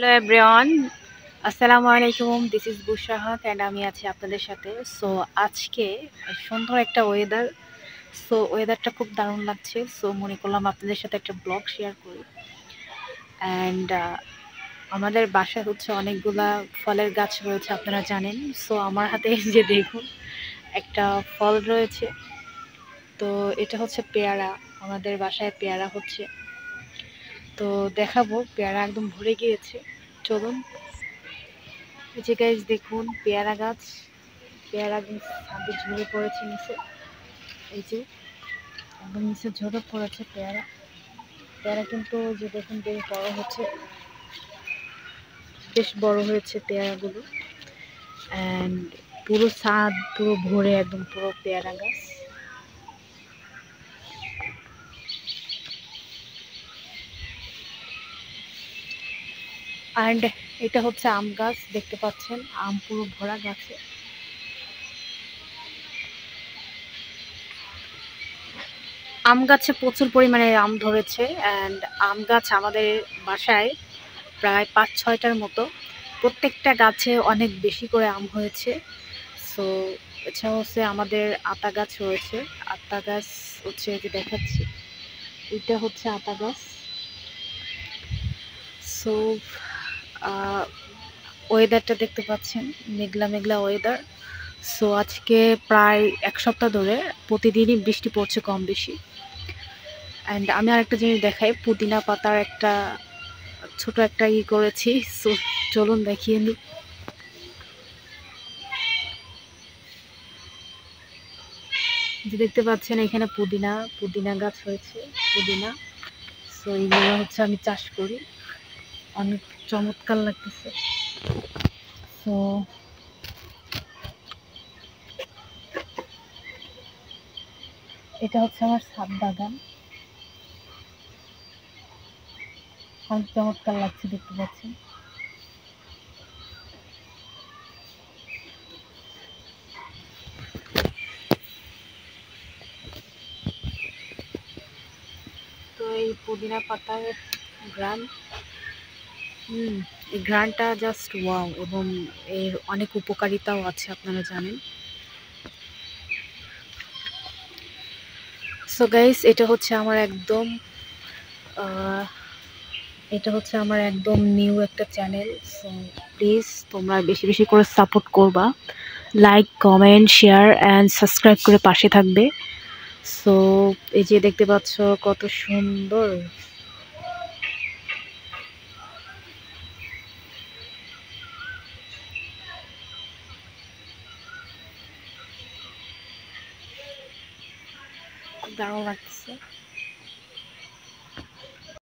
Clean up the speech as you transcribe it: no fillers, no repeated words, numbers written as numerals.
Hello everyone, আসসালামু আলাইকুম। This is বুশরাহাত and আমি আছি আপনাদের সাথে। সো আজকে সুন্দর একটা ওয়েদার। সো ওয়েদারটা খুব দারুণ লাগছে। সো মনে করলাম আপনাদের সাথে একটা ব্লগ শেয়ার করি। অ্যান্ড আমাদের বাসায় হচ্ছে অনেকগুলা ফলের গাছ রয়েছে, আপনারা জানেন। সো আমার হাতে এই যে দেখুন একটা ফল রয়েছে। তো এটা হচ্ছে পেয়ারা। আমাদের বাসায় পেয়ারা হচ্ছে, তো দেখাবো। পেয়ারা একদম ভরে গিয়েছে, চলুন। এই যে গাইস দেখুন পেয়ারা গাছ, পেয়ারা গাছ ছাদে ঝরে পড়েছে নিচে। এই যে একদম নিচে ঝরে পড়েছে পেয়ারা। পেয়ারা কিন্তু যে দেখুন বেশ বড় হচ্ছে, বেশ বড় হয়েছে পেয়ারাগুলো। অ্যান্ড পুরো ছাদ পুরো ভরে, একদম পুরো পেয়ারা গাছ। অ্যান্ড এটা হচ্ছে আম গাছ, দেখতে পাচ্ছেন আম পুরো ভরা গাছে। আম গাছে প্রচুর পরিমাণে আম ধরেছে। অ্যান্ড আম গাছ আমাদের বাসায় প্রায় ৫-৬টার মতো। প্রত্যেকটা গাছে অনেক বেশি করে আম হয়েছে। সো এছাড়া হচ্ছে আমাদের আতা গাছ রয়েছে। আতা গাছ হচ্ছে যে দেখাচ্ছি, এটা হচ্ছে আতা গাছ। সো ওয়েদারটা দেখতে পাচ্ছেন, মেঘলা মেঘলা ওয়েদার। সো আজকে প্রায় ১ সপ্তাহ ধরে প্রতিদিনই বৃষ্টি পড়ছে কম বেশি। অ্যান্ড আমি আরেকটা জিনিস দেখাই, পুদিনা পাতার একটা ছোট একটা করেছি। সো চলুন দেখিয়ে নিই। যে দেখতে পাচ্ছেন এখানে পুদিনা পুদিনা গাছ হয়েছে, পুদিনা। সো এইগুলো হচ্ছে আমি চাষ করি, অনেক চমৎকার লাগতেছে। সো এটা হচ্ছে আমার ছাদ বাগান, অনেক চমৎকার লাগছে, দেখতে পাচ্ছেন। তো এই পুদিনা পাতার গ্রান, এই গ্রানটা জাস্ট ওয়াও। এবং এর অনেক উপকারিতাও আছে, আপনারা জানেন। সো গাইস, এটা হচ্ছে আমার একদম নিউ একটা চ্যানেল। সো প্লিজ তোমরা বেশি বেশি করে সাপোর্ট করবা, like comment share and subscribe করে পাশে থাকবে। সো এই যে দেখতে পাচ্ছ কত সুন্দর। দারুণ লাগতেছে।